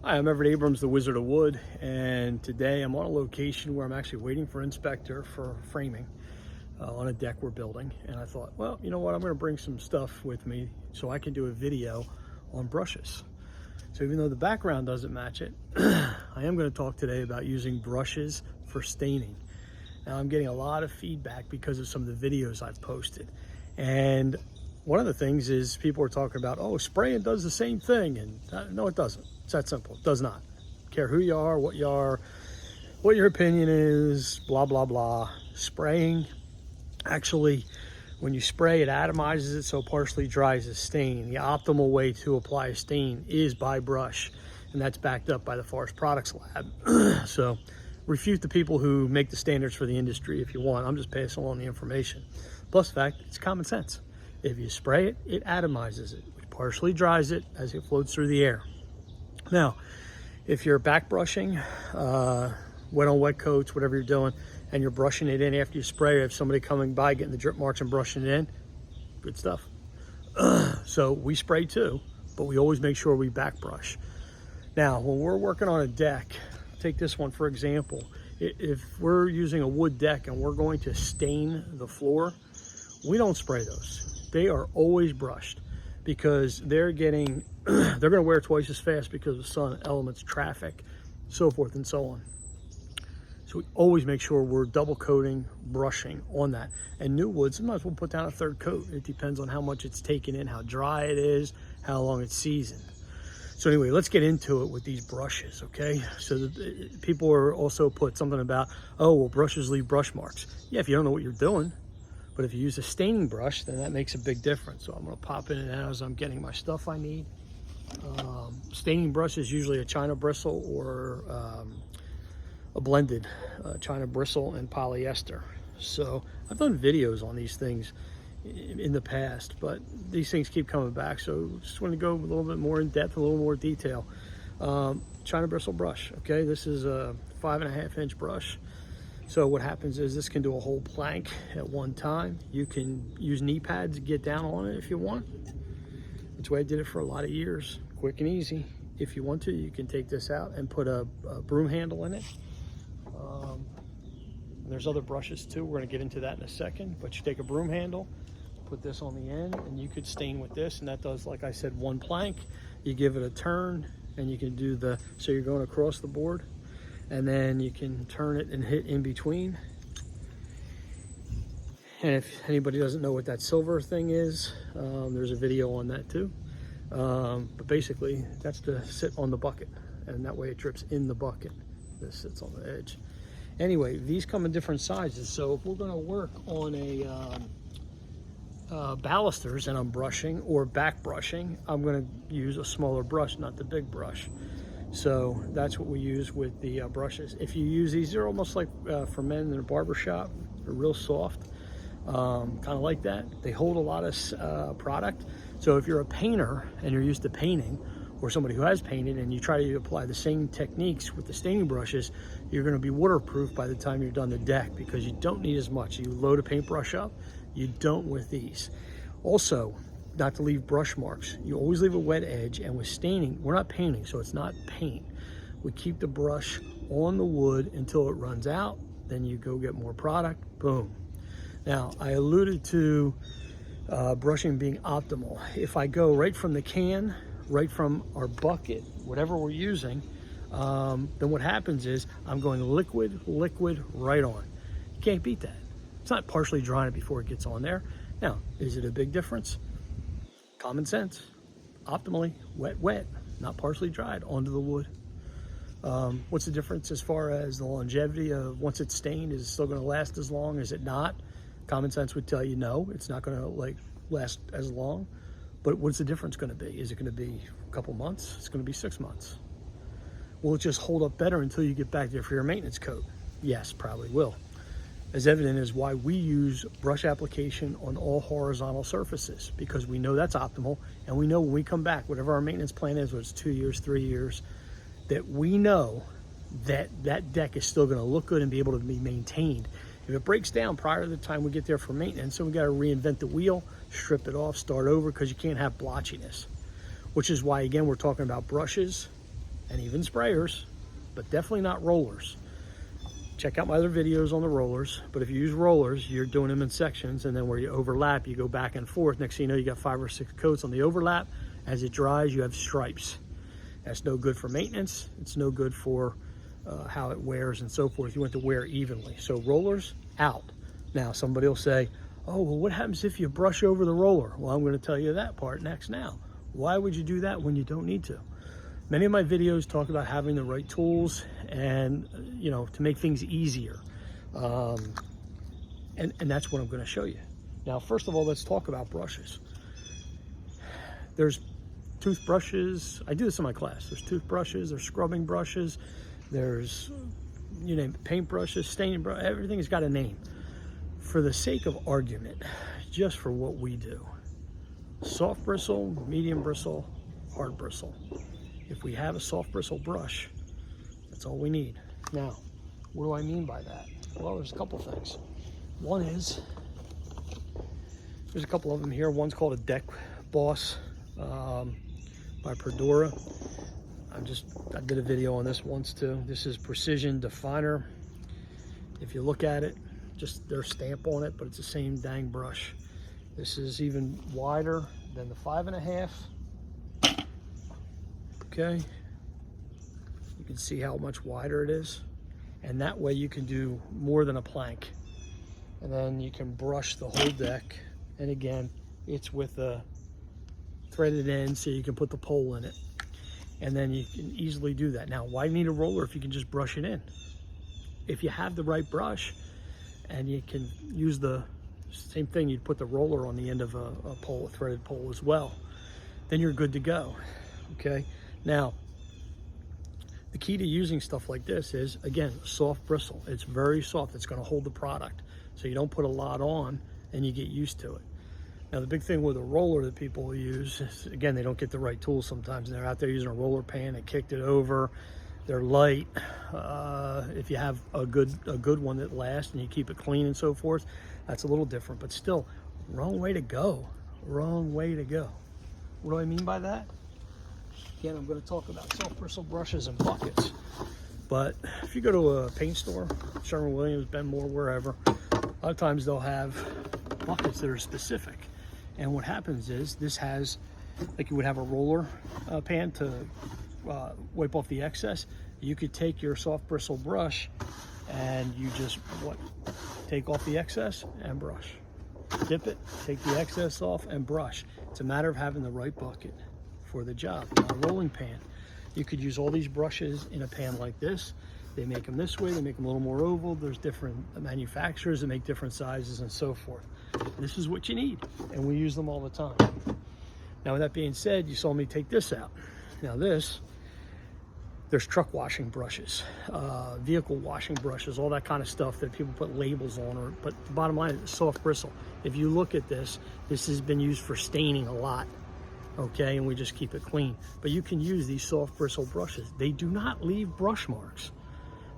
Hi, I'm Everett Abrams, the Wizard of Wood, and today I'm on a location where I'm actually waiting for an inspector for framing on a deck we're building. And I thought, well, you know what, I'm going to bring some stuff with me so I can do a video on brushes. So even though the background doesn't match it, I am going to talk today about using brushes for staining. Now, I'm getting a lot of feedback because of some of the videos I've posted. And one of the things is people are talking about, oh, spraying does the same thing. And no, it doesn't. It's that simple. It does not. Care who you are, what your opinion is, blah, blah, blah. Spraying, actually, when you spray, it atomizes it so it partially dries the stain. The optimal way to apply a stain is by brush, and that's backed up by the Forest Products Lab. So refute the people who make the standards for the industry if you want. I'm just passing along the information. Plus the fact, it's common sense. If you spray it, it atomizes it, which partially dries it as it floats through the air. Now, if you're back brushing, wet on wet coats, whatever you're doing, and you're brushing it in after you spray, if somebody coming by getting the drip marks and brushing it in, good stuff. So we spray too, but we always make sure we back brush. Now, when we're working on a deck, take this one for example. If we're using a wood deck and we're going to stain the floor, we don't spray those. They are always brushed because they're going to wear twice as fast because of sun, elements, traffic, so forth and so on. So we always make sure we're double coating, brushing on that. And new wood, sometimes we'll put down a third coat. It depends on how much it's taken in, how dry it is, how long it's seasoned. So anyway, let's get into it with these brushes, okay? So people are also put something about, oh, well, brushes leave brush marks. Yeah, if you don't know what you're doing. But if you use a staining brush, then that makes a big difference. So I'm gonna pop in and out as I'm getting my stuff I need. Staining brush is usually a China bristle or a blended China bristle and polyester. So I've done videos on these things in the past, but these things keep coming back. So just want to go a little bit more in depth, a little more detail. China bristle brush, okay? This is a 5.5 inch brush. So what happens is this can do a whole plank at one time. You can use knee pads to get down on it if you want. That's the way I did it for a lot of years. Quick and easy. If you want to, you can take this out and put a broom handle in it. There's other brushes too. We're going to get into that in a second. But you take a broom handle, put this on the end, and you could stain with this. And that does, like I said, one plank. You give it a turn, and you can do so you're going across the board. And then you can turn it and hit in between. And if anybody doesn't know what that silver thing is, there's a video on that too. But basically, that's to sit on the bucket, and that way it drips in the bucket. This sits on the edge. Anyway, these come in different sizes. So if we're going to work on a balusters and I'm brushing or back brushing, I'm going to use a smaller brush, not the big brush. So that's what we use with the brushes. If you use these, they're almost like for men in a barber shop. They're real soft, kind of like that. They hold a lot of product. So if you're a painter and you're used to painting, or somebody who has painted, and you try to apply the same techniques with the staining brushes, you're going to be waterproof by the time you're done the deck because you don't need as much. You load a paintbrush up, you don't with these. Also, not to leave brush marks. You always leave a wet edge, and with staining, we're not painting, so it's not paint. We keep the brush on the wood until it runs out, then you go get more product, boom. Now, I alluded to brushing being optimal. If I go right from the can, right from our bucket, whatever we're using, then what happens is I'm going liquid, right on. You can't beat that. It's not partially drying it before it gets on there. Now, is it a big difference? Common sense. Optimally, wet, not partially dried onto the wood. What's the difference as far as the longevity of once it's stained? Is it still going to last as long? Is it not? Common sense would tell you no, it's not going to last as long. But what's the difference going to be? Is it going to be a couple months? It's going to be 6 months. Will it just hold up better until you get back there for your maintenance coat? Yes, probably will. As evident is why we use brush application on all horizontal surfaces, because we know that's optimal, and we know when we come back, whatever our maintenance plan is, whether it's 2 years, 3 years, that we know that that deck is still going to look good and be able to be maintained. If it breaks down prior to the time we get there for maintenance, so we got to reinvent the wheel, strip it off, start over, because you can't have blotchiness. Which is why, again, we're talking about brushes and even sprayers, but definitely not rollers. Check out my other videos on the rollers, but if you use rollers, you're doing them in sections, and then where you overlap, you go back and forth. Next thing you know, you got 5 or 6 coats on the overlap. As it dries, you have stripes. That's no good for maintenance. It's no good for how it wears and so forth. You want to wear evenly. So rollers, out. Now, somebody will say, oh, well, what happens if you brush over the roller? Well, I'm going to tell you that part next now. Why would you do that when you don't need to? Many of my videos talk about having the right tools and, you know, to make things easier. And that's what I'm going to show you. Now, first of all, let's talk about brushes. There's toothbrushes. I do this in my class. There's toothbrushes, there's scrubbing brushes, there's, you name it, paint brushes, staining brush, everything has got a name. For the sake of argument, just for what we do, soft bristle, medium bristle, hard bristle. If we have a soft bristle brush, that's all we need. Now, what do I mean by that? Well, there's a couple things. One is, there's a couple of them here. One's called a Deck Boss by Perdura. I did a video on this once too. This is Precision Definer. If you look at it, just their stamp on it, but it's the same dang brush. This is even wider than the 5.5. Okay, you can see how much wider it is, and that way you can do more than a plank, and then you can brush the whole deck. And again, it's with a threaded end, so you can put the pole in it, and then you can easily do that. Now, why need a roller if you can just brush it in? If you have the right brush, and you can use the same thing, you'd put the roller on the end of a pole, a threaded pole as well, then you're good to go. Okay, now the key to using stuff like this is, again, soft bristle. It's very soft. It's going to hold the product, so you don't put a lot on and you get used to it. Now, the big thing with a roller that people use is, again, they don't get the right tools sometimes. They're out there using a roller pan, they kicked it over, they're light. If you have a good one that lasts and you keep it clean and so forth, that's a little different, but still, wrong way to go. Wrong way to go. What do I mean by that? Again, I'm going to talk about soft bristle brushes and buckets. But if you go to a paint store, Sherwin-Williams, Benmore, wherever, a lot of times they'll have buckets that are specific. And what happens is, this has, like you would have a roller pan to wipe off the excess. You could take your soft bristle brush and you just take off the excess and brush. Dip it, take the excess off and brush. It's a matter of having the right bucket for the job. Now, a rolling pan, you could use all these brushes in a pan like this. They make them this way, they make them a little more oval. There's different manufacturers that make different sizes and so forth. This is what you need, and we use them all the time. Now, with that being said, you saw me take this out. Now there's truck washing brushes, vehicle washing brushes, all that kind of stuff that people put labels on. But the bottom line is soft bristle. If you look at this, this has been used for staining a lot, okay, and we just keep it clean. But you can use these soft bristle brushes. They do not leave brush marks.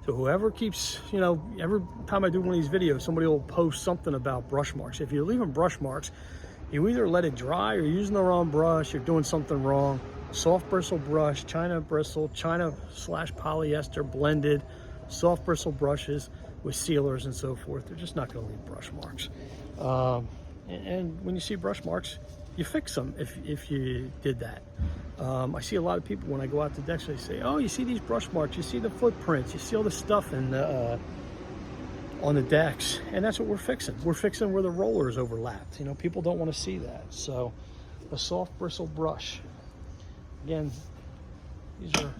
So whoever keeps, you know, every time I do one of these videos, somebody will post something about brush marks. If you're leaving brush marks, you either let it dry, or you're using the wrong brush, you're doing something wrong. Soft bristle brush, China bristle, China/polyester blended, soft bristle brushes with sealers and so forth. They're just not going to leave brush marks. And when you see brush marks, you fix them if you did that. I see a lot of people when I go out to decks, they say, oh, you see these brush marks, you see the footprints, you see all the stuff in the, on the decks, and that's what we're fixing. We're fixing where the rollers overlapped. You know, people don't want to see that. So a soft bristle brush. Again, these are,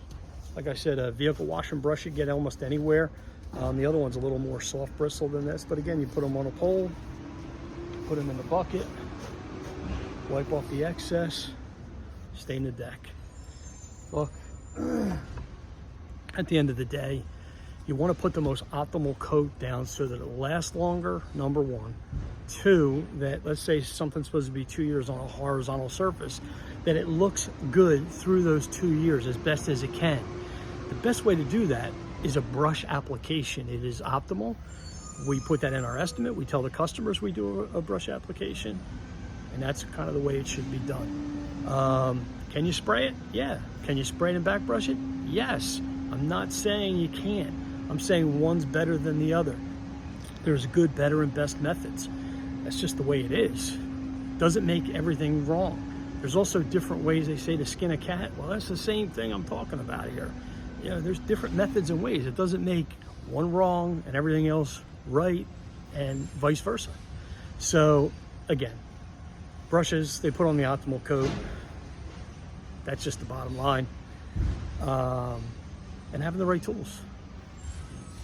like I said, a vehicle washing brush you get almost anywhere. The other one's a little more soft bristle than this, but again, you put them on a pole, put them in the bucket, wipe off the excess, stain the deck. Look, at the end of the day, you want to put the most optimal coat down so that it lasts longer, number one. Two, that let's say something's supposed to be 2 years on a horizontal surface, that it looks good through those 2 years as best as it can. The best way to do that is a brush application. It is optimal. We put that in our estimate. We tell the customers we do a brush application, and that's kind of the way it should be done. Can you spray it? Yeah. Can you spray it and back brush it? Yes. I'm not saying you can't. I'm saying one's better than the other. There's good, better, and best methods. That's just the way it is. Doesn't make everything wrong. There's also different ways they say to skin a cat. Well, that's the same thing I'm talking about here. You know, there's different methods and ways. It doesn't make one wrong and everything else right, and vice versa. So again, brushes, they put on the optimal coat. That's just the bottom line. And having the right tools.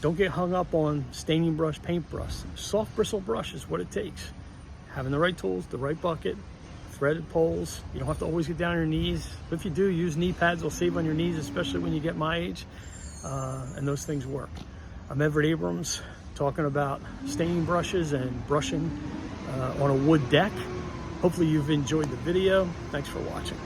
Don't get hung up on staining brush, paintbrush. Soft bristle brush is what it takes. Having the right tools, the right bucket, threaded poles. You don't have to always get down on your knees. But if you do, use knee pads. They'll save on your knees, especially when you get my age. And those things work. I'm Everett Abrams, talking about staining brushes and brushing on a wood deck. Hopefully you've enjoyed the video. Thanks for watching.